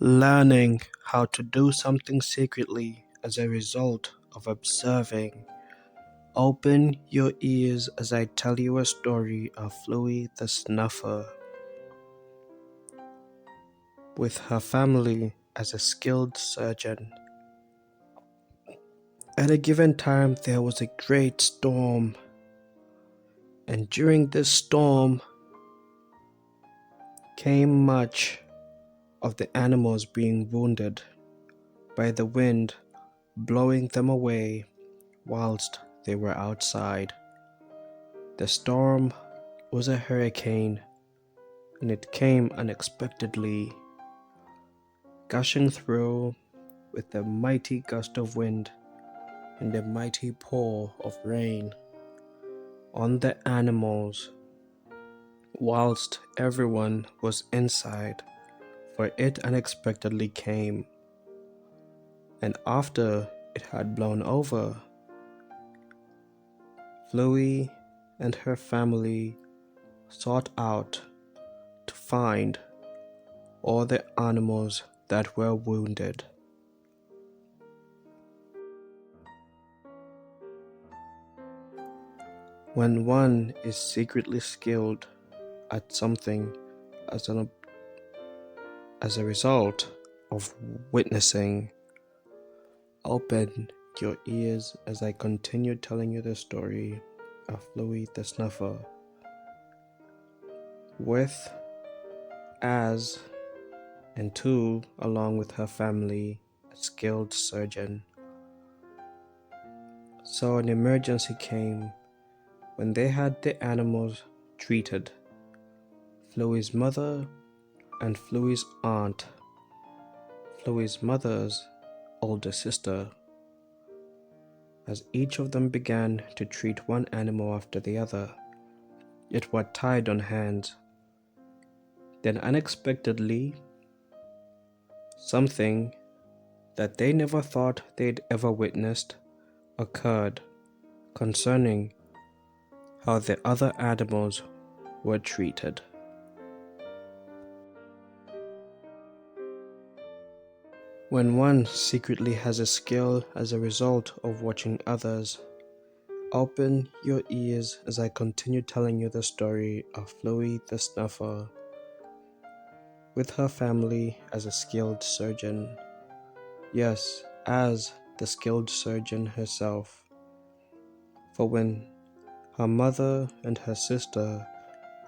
Learning how to do something secretly as a result of observing. Open your ears as I tell you a story of Fluy the Snuffer. With her family as a skilled surgeon. At a given time, there was a great storm, and during this storm came much of the animals being wounded by the wind blowing them away whilst they were outside. The storm was a hurricane, and it came unexpectedly, gushing through with a mighty gust of wind and a mighty pour of rain on the animals, whilst everyone was inside, for it unexpectedly came. And after it had blown over, Fluy and her family sought out to find all the animals that were wounded. When one is secretly skilled at something as a result of witnessing, open your ears as I continue telling you the story of Fluy the Snuffer. With, as, and to, along with her family, a skilled surgeon. So an emergency came when they had the animals treated. Flui's mother and Flui's aunt, Flui's mother's older sister, as each of them began to treat one animal after the other, yet were tied on hands. Then unexpectedly, something that they never thought they'd ever witnessed occurred concerning how the other animals were treated. When one secretly has a skill as a result of watching others, open your ears as I continue telling you the story of Fluy the Snuffer, with her family as a skilled surgeon. Yes, as the skilled surgeon herself. For when her mother and her sister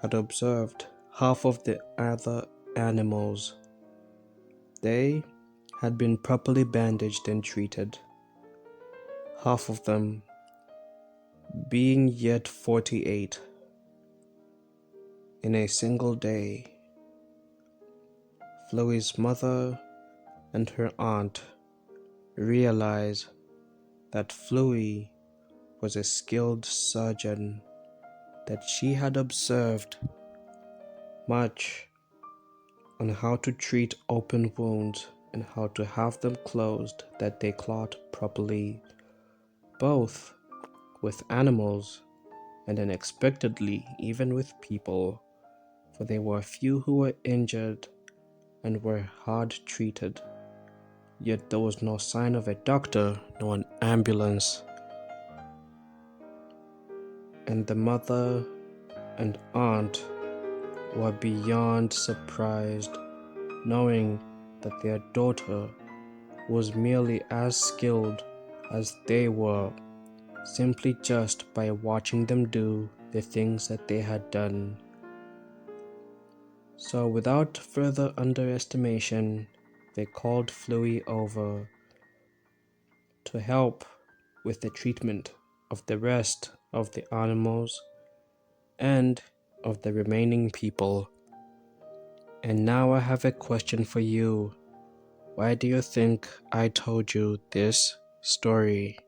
had observed half of the other animals, they had been properly bandaged and treated, half of them being yet 48 in a single day. Flui's mother and her aunt realized that Fluy was a skilled surgeon, that she had observed much on how to treat open wounds and how to have them closed that they clot properly, both with animals and unexpectedly even with people, for there were a few who were injured and were hard treated, yet there was no sign of a doctor nor an ambulance. And the mother and aunt were beyond surprised, knowing that their daughter was merely as skilled as they were, simply just by watching them do the things that they had done. So without further underestimation, they called Fluy over to help with the treatment of the rest of the animals and of the remaining people. And now I have a question for you. Why do you think I told you this story?